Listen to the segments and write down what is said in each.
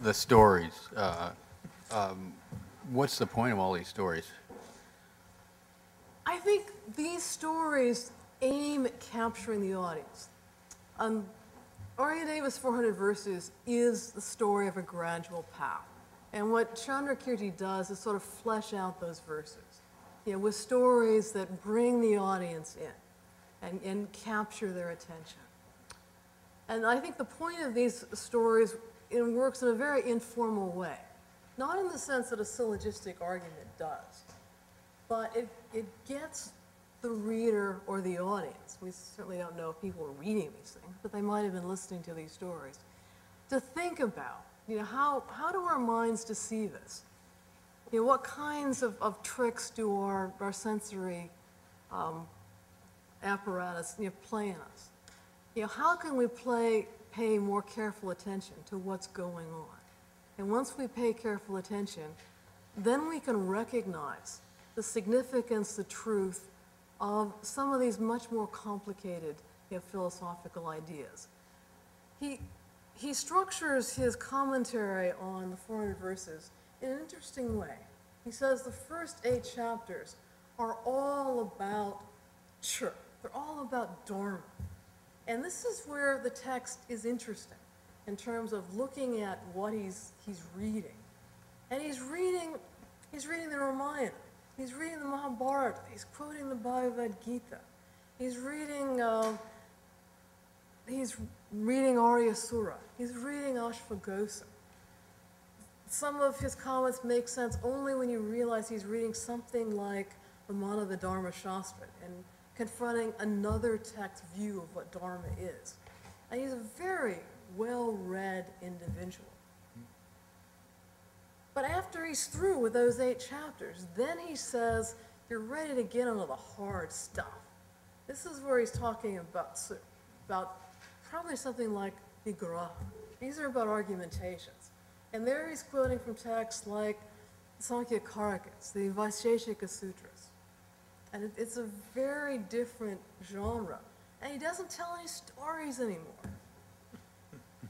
the stories. What's the point of all these stories? I think these stories aim at capturing the audience. Arya Davis' 400 Verses is the story of a gradual path. And what Chandra Kirti does is sort of flesh out those verses, with stories that bring the audience in and capture their attention. And I think the point of these stories, it works in a very informal way. Not in the sense that a syllogistic argument does, but it gets the reader or the audience, we certainly don't know if people are reading these things, but they might have been listening to these stories, to think about, how do our minds deceive us? What kinds of tricks do our sensory apparatus play in us? How can we pay more careful attention to what's going on? And once we pay careful attention, then we can recognize the significance, the truth of some of these much more complicated philosophical ideas. He structures his commentary on the 400 Verses in an interesting way. He says the first 8 chapters are all about chur. They're all about dharma. And this is where the text is interesting in terms of looking at what he's reading. And he's reading the Ramayana. He's reading the Mahabharata. He's quoting the Bhagavad Gita. He's reading Arya Sura. He's reading Ashvaghosha. Some of his comments make sense only when you realize he's reading something like the Manava Dharma Shastra and confronting another text view of what Dharma is. And he's a very well-read individual. But after he's through with those 8 chapters, then he says, you're ready to get into the hard stuff. This is where he's talking about probably something like vigraha. These are about argumentations. And there he's quoting from texts like Sankhya Karakas, the Vaisheshika Sutras. And it's a very different genre. And he doesn't tell any stories anymore.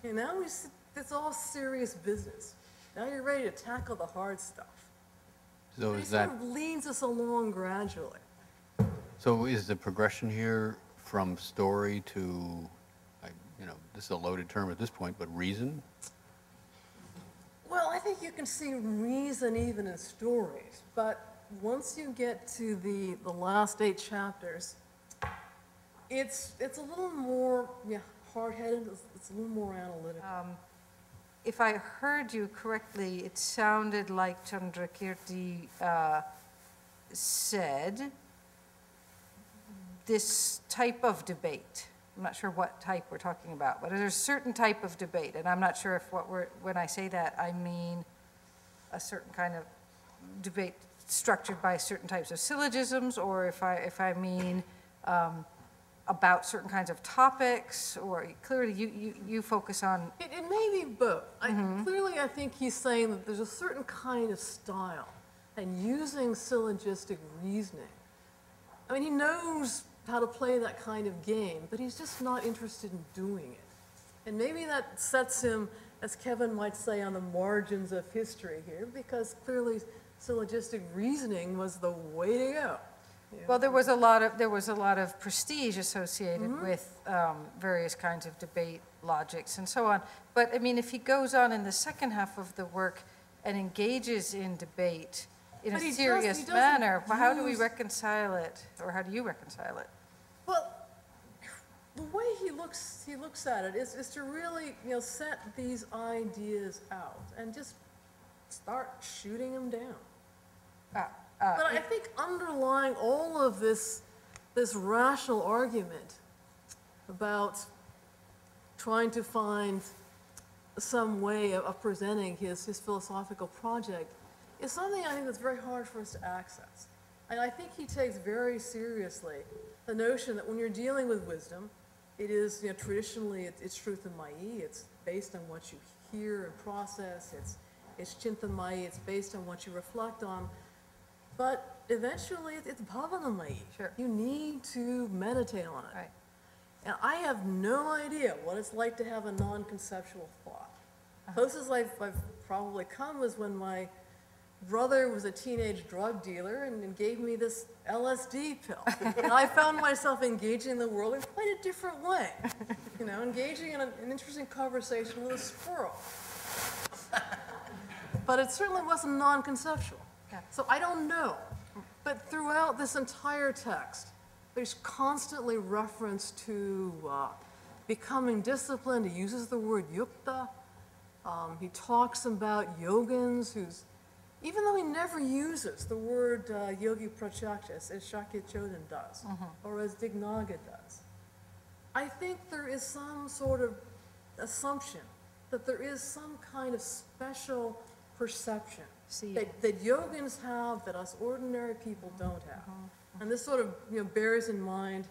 Now it's all serious business. Now you're ready to tackle the hard stuff. So he sort of leads us along gradually. So is the progression here from story to, this is a loaded term at this point, but reason? Well, I think you can see reason even in stories, but once you get to the last 8 chapters, it's a little more hard-headed, it's a little more analytical. If I heard you correctly, it sounded like Chandra Kirti said this type of debate. I'm not sure what type we're talking about, but there's a certain type of debate, and I'm not sure if when I say that, I mean a certain kind of debate structured by certain types of syllogisms, or if I mean about certain kinds of topics, or clearly you focus on... It may be both. Clearly, I think he's saying that there's a certain kind of style, and using syllogistic reasoning. I mean, he knows how to play that kind of game, but he's just not interested in doing it. And maybe that sets him, as Kevin might say, on the margins of history here, because clearly syllogistic reasoning was the way to go. Well, there was a lot of prestige associated with various kinds of debate logics and so on. But I mean, if he goes on in the second half of the work and engages in debate in a serious manner, how do we reconcile it, or how do you reconcile it? Well, the way he looks at it is to really set these ideas out and just start shooting them down. But I think underlying all of this rational argument about trying to find some way of presenting his philosophical project is something I think that's very hard for us to access. And I think he takes very seriously the notion that when you're dealing with wisdom, it is, traditionally it's truth in mai, it's based on what you hear and process, it's chintamai, it's based on what you reflect on. But eventually, it's bhavanamai. Sure. You need to meditate on it. Right. And I have no idea what it's like to have a non-conceptual thought. Closest I've probably come was when my brother was a teenage drug dealer and gave me this LSD pill. And I found myself engaging the world in quite a different way. You know, engaging in an interesting conversation with a squirrel. But it certainly wasn't non-conceptual. Yeah. So I don't know. But throughout this entire text, there's constantly reference to becoming disciplined. He uses the word yukta. He talks about yogins who's, even though he never uses the word yogi pratyakta as Shakya Chodan does, or as Dignaga does, I think there is some sort of assumption that there is some kind of special perception that yogins have that us ordinary people don't have. And this sort of bears in mind,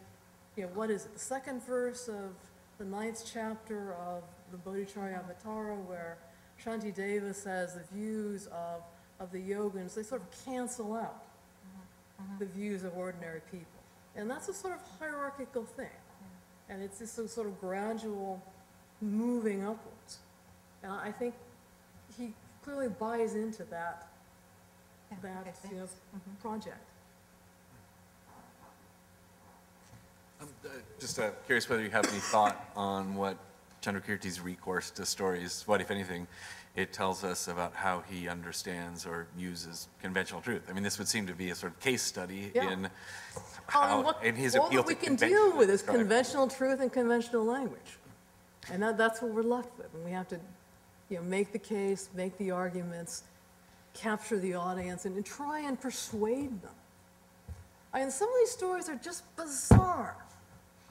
what is it, the second verse of the 9th chapter of the Bodhicharyavatara, where Shantideva says the views of the yogins, they sort of cancel out the views of ordinary people. And that's a sort of hierarchical thing. And it's this sort of gradual moving upwards. And I think he clearly buys into that project. I'm just curious whether you have any thought on what Chandra Kirti's recourse to stories, what, if anything, it tells us about how he understands or uses conventional truth. I mean, this would seem to be a sort of case study in how, in his appeal to all that we can conventional deal with is truth. conventional truth and conventional language. And that's what we're left with. And we have to make the case, make the arguments, capture the audience, and try and persuade them. I mean, some of these stories are just bizarre.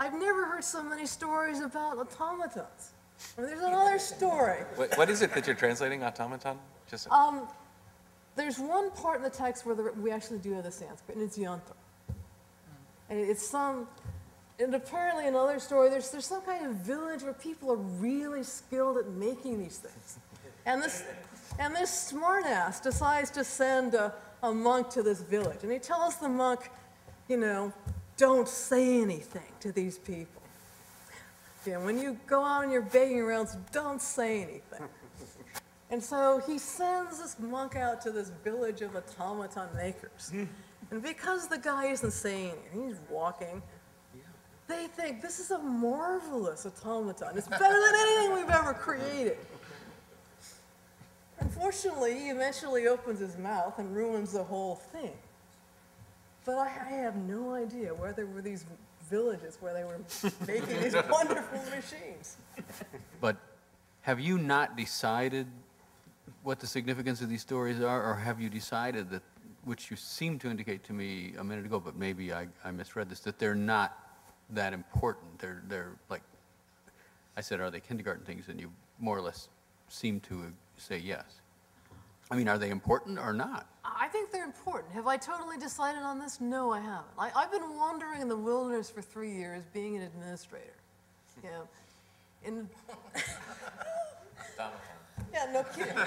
I've never heard so many stories about automatons. I mean, there's another story. What is it that you're translating, automaton? Just There's one part in the text where we actually do have the Sanskrit, and it's yantra. And it's and apparently in another story, there's some kind of village where people are really skilled at making these things. And this smartass decides to send a monk to this village. And he tells the monk, don't say anything to these people. When you go out on your begging rounds, don't say anything. And so he sends this monk out to this village of automaton makers. And because the guy isn't saying anything, he's walking, they think this is a marvelous automaton. It's better than anything we've ever created. Unfortunately, he eventually opens his mouth and ruins the whole thing. But I have no idea where there were these villages where they were making these wonderful machines. But have you not decided what the significance of these stories are, or have you decided that, which you seemed to indicate to me a minute ago, but maybe I misread this, that they're not that important? They're like, I said, are they kindergarten things? And you more or less seem to say yes. I mean, are they important or not? I think they're important. Have I totally decided on this? No, I haven't. I've been wandering in the wilderness for 3 years, being an administrator. In yeah, no kidding. In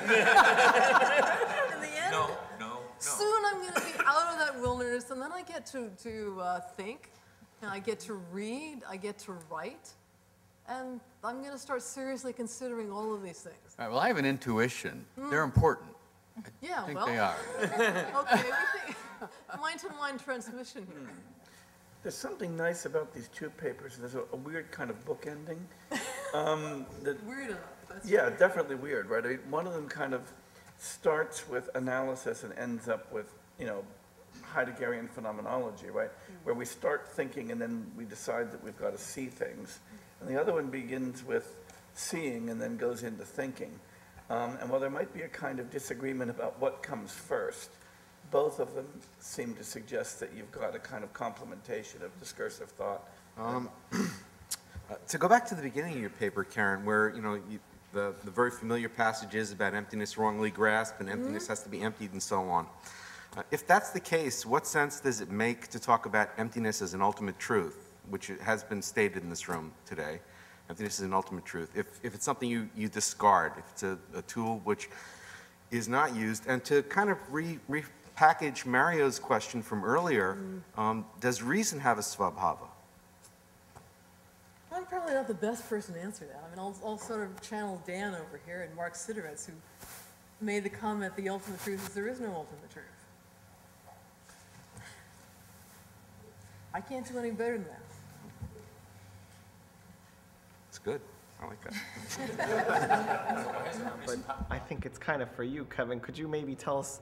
the end, no. soon I'm going to be out of that wilderness, and then I get to think, and I get to read, I get to write, and I'm going to start seriously considering all of these things. All right, well, I have an intuition. They're important. Yeah, I think well, they are. okay, we think mind-to-mind transmission here. There's something nice about these two papers. There's a weird kind of book ending. Weird enough. That's Yeah, definitely weird, right? I mean, one of them kind of starts with analysis and ends up with, Heideggerian phenomenology, right? Where we start thinking and then we decide that we've got to see things. And the other one begins with seeing and then goes into thinking. And while there might be a kind of disagreement about what comes first, both of them seem to suggest that you've got a kind of complementation of discursive thought. To go back to the beginning of your paper, Karen, where the very familiar passages about emptiness wrongly grasped and emptiness has to be emptied and so on. If that's the case, what sense does it make to talk about emptiness as an ultimate truth, which has been stated in this room today? Emptiness is an ultimate truth. If it's something you discard, if it's a tool which is not used, and to kind of repackage Mario's question from earlier, does reason have a svabhava? I'm probably not the best person to answer that. I mean, I'll sort of channel Dan over here and Mark Sideritz, who made the comment, the ultimate truth is there is no ultimate truth. I can't do any better than that. It's good. I like that. But I think it's kind of for you, Kevin. Could you maybe tell us,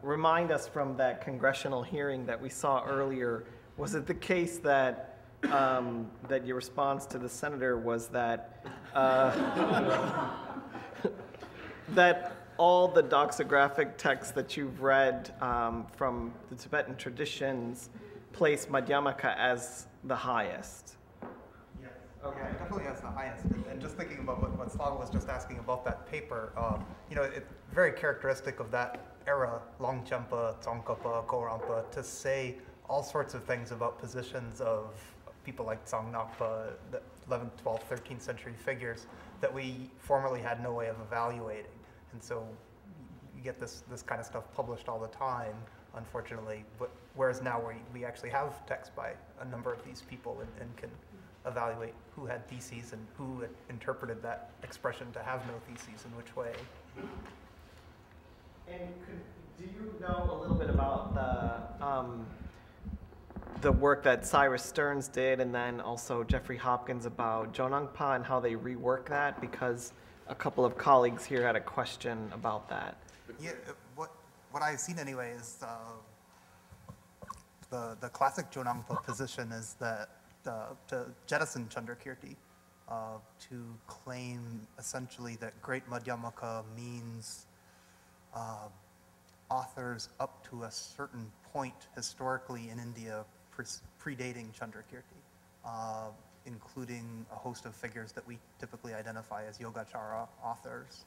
remind us from that congressional hearing that we saw earlier, was it the case that that your response to the senator was that that all the doxographic texts that you've read from the Tibetan traditions place Madhyamaka as the highest? Yes, okay, definitely as the highest. And just thinking about what Slava was just asking about that paper, you know, it's very characteristic of that era, Longchenpa, Tsongkhapa, Gorampa, to say all sorts of things about positions of people like Tsongnakpa, the 11th, 12th, 13th century figures that we formerly had no way of evaluating. And so you get this kind of stuff published all the time, unfortunately, but whereas now we actually have text by a number of these people and can evaluate who had theses and who interpreted that expression to have no theses in which way. And do you know a little bit about the work that Cyrus Stearns did, and then also Jeffrey Hopkins about Jonangpa and how they rework that? Because a couple of colleagues here had a question about that. Yeah, what I've seen anyway is the classic Jonangpa position is that to jettison Chandra Kirti, to claim essentially that Great Madhyamaka means authors up to a certain point historically in India predating Chandra Kirti, including a host of figures that we typically identify as Yogacara authors,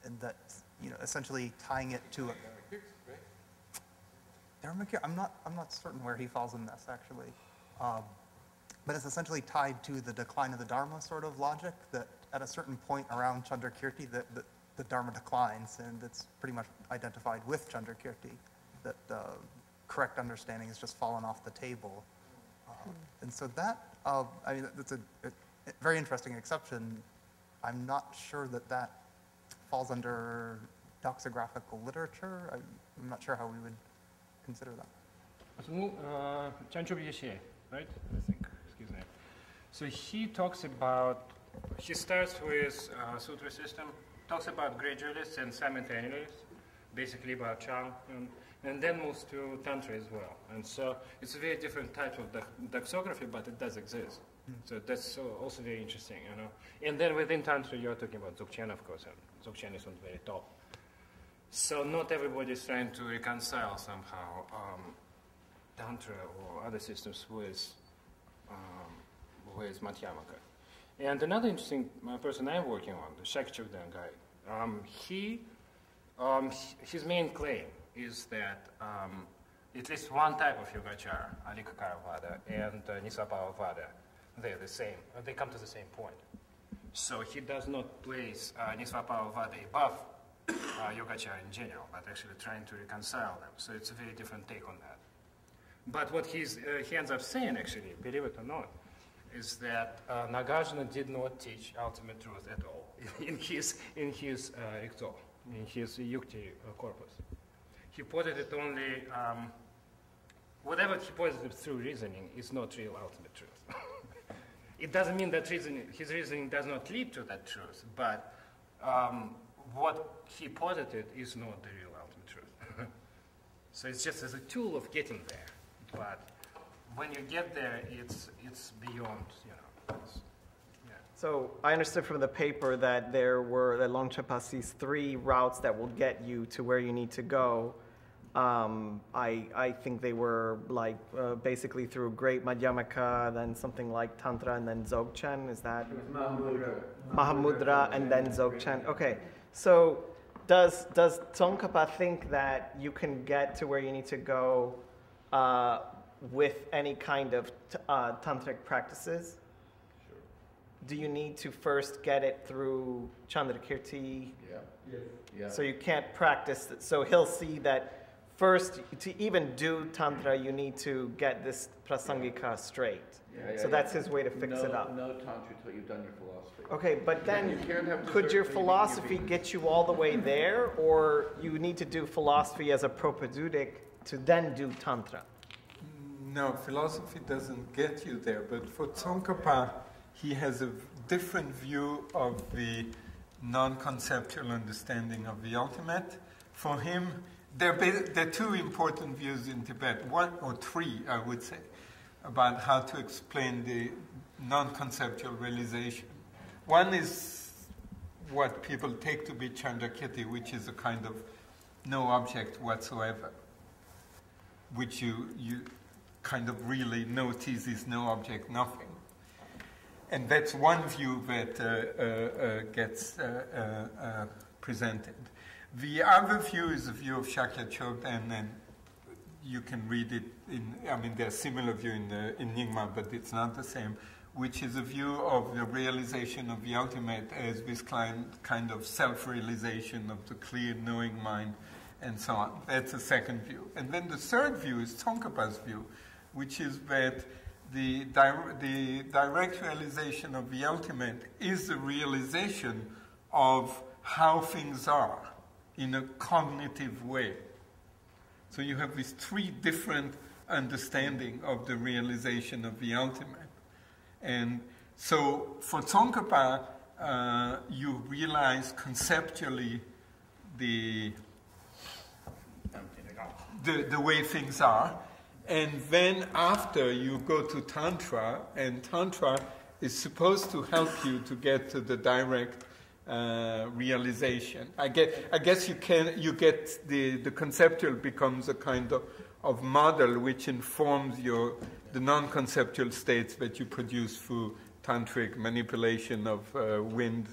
and that, you know, essentially tying it to I'm not certain where he falls in this actually, but it's essentially tied to the decline of the Dharma sort of logic, that at a certain point around Chandra Kirti the Dharma declines, and it's pretty much identified with Chandra Kirti, that correct understanding has just fallen off the table. And so that, I mean, that's a very interesting exception. I'm not sure that falls under doxographical literature. I'm not sure how we would consider that. Chandra, right? I think, excuse me. So he talks about, he starts with sutra system, talks about gradualists and simultaneous, basically about Chang, and then moves to Tantra as well. And so it's a very different type of daxography, but it does exist. So that's also very interesting, you know. And then within Tantra, you're talking about Dzogchen, of course, and Dzogchen is on the very top. So not everybody is trying to reconcile somehow Tantra or other systems with Madhyamaka. And another interesting person I'm working on, the Shakchukdan guy, his main claim is that at least one type of Yogacara, Alikakaravada and Nisabhavada, they're the same. They come to the same point. So he does not place Nisabhavada above Yogacara in general, but actually trying to reconcile them. So it's a very different take on that. But what he ends up saying, actually, believe it or not, is that Nagarjuna did not teach ultimate truth at all in his Ikto, in his Yukti corpus. He posited only, whatever he posited through reasoning is not real ultimate truth. It doesn't mean that his reasoning does not lead to that truth, but what he posited is not the real ultimate truth. So it's just as a tool of getting there, but when you get there, it's beyond, you know. Yeah. So I understood from the paper that that Longchenpa sees 3 routes that will get you to where you need to go. I think they were like basically through Great Madhyamaka, then something like Tantra, and then Dzogchen. Is that Mahamudra and then Dzogchen? Okay. So does Tsongkhapa think that you can get to where you need to go with any kind of tantric practices? Sure. Do you need to first get it through Chandra Kirti? Yeah. Yeah. So you can't practice it. So he'll see that first, to even do Tantra, you need to get this prasangika straight. So that's his way to fix it up. No Tantra till you've done your philosophy. Okay, but then You can't have could dessert your till you eat your philosophy vegan. get you all the way there, or you need to do philosophy as a propedeutic to then do Tantra? No, philosophy doesn't get you there, but for Tsongkhapa, he has a different view of the non-conceptual understanding of the ultimate. For him, there are two important views in Tibet, one or three, I would say, about how to explain the non-conceptual realization. One is what people take to be Chandra kirti, which is a kind of no object whatsoever, which you kind of really notice is no object, nothing. And that's one view that gets presented. The other view is the view of Shakya Chöp, and you can read it there's similar view in Nyingma, but it's not the same, which is a view of the realization of the ultimate as this kind of self-realization of the clear knowing mind, and so on. That's the second view. And then the third view is Tsongkhapa's view, which is that the direct realization of the ultimate is the realization of how things are in a cognitive way. So you have these three different understanding of the realization of the ultimate. And so for Tsongkhapa, you realize conceptually the way things are. And then after you go to Tantra, and Tantra is supposed to help you to get to the direct realization. I guess you get the conceptual becomes a kind of model which informs the non-conceptual states that you produce through tantric manipulation of wind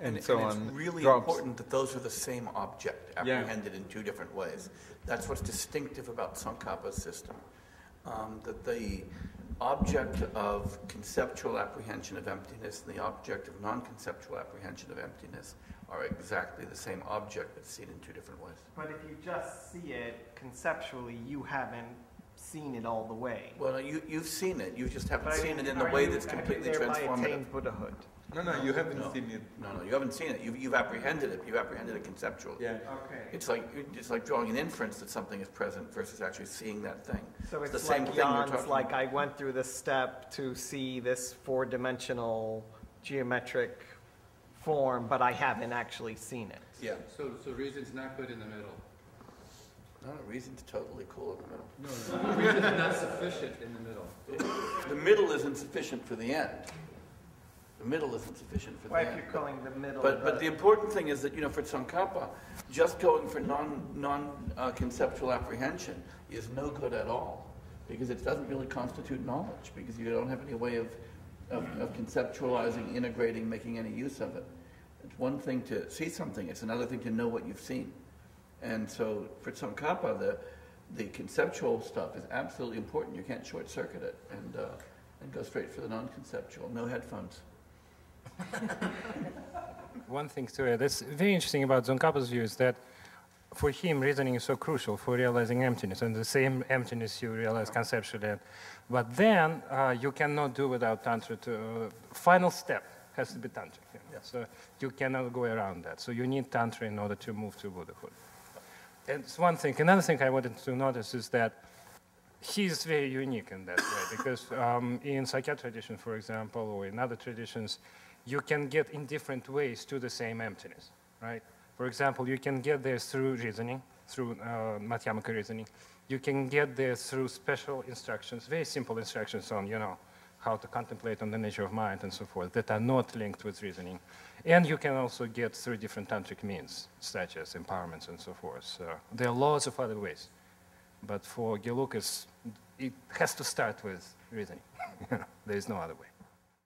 and so on. It's really drops. important that those are the same object, apprehended in two different ways. That's what's distinctive about Tsongkhapa's system. That the object of conceptual apprehension of emptiness and the object of non-conceptual apprehension of emptiness are exactly the same object that's seen in two different ways. But if you just see it conceptually, you haven't seen it all the way. Well, you've seen it. You just haven't But seen it in the are way you that's completely thereby transformative. attained Buddhahood? No, you haven't seen it. No, you haven't seen it. You've apprehended it. You've apprehended it conceptually. Yeah. Okay. It's like drawing an inference that something is present versus actually seeing that thing. So it's the same like thing we're Jan's, talking like about. I went through this step to see this four-dimensional geometric form, but I haven't actually seen it. Yeah. So reason's not good in the middle. No, reason's totally cool in the middle. No, reason's not sufficient in the middle. The middle isn't sufficient for the end. The middle isn't sufficient for Why the if end. you're calling the middle? But the important thing is that, for Tsongkhapa, just going for non-conceptual apprehension is no good at all, because it doesn't really constitute knowledge, because you don't have any way of conceptualizing, integrating, making any use of it. It's one thing to see something, it's another thing to know what you've seen. And so for Tsongkhapa, the conceptual stuff is absolutely important. You can't short-circuit it and go straight for the non-conceptual. No headphones. One thing too, that's very interesting about Tsongkhapa's view is that for him, reasoning is so crucial for realizing emptiness, and the same emptiness you realize conceptually. But then you cannot do without Tantra. Final step has to be Tantra. Yeah. So you cannot go around that. So you need Tantra in order to move to Buddhahood. That's one thing. Another thing I wanted to notice is that he's very unique in that way, because in Sakya tradition, for example, or in other traditions, you can get in different ways to the same emptiness, right? For example, you can get there through reasoning, through Madhyamaka reasoning. You can get there through special instructions, very simple instructions on, how to contemplate on the nature of mind and so forth, that are not linked with reasoning. And you can also get through different tantric means, such as empowerments and so forth. So there are lots of other ways. But for Gelukis, it has to start with reasoning. There is no other way.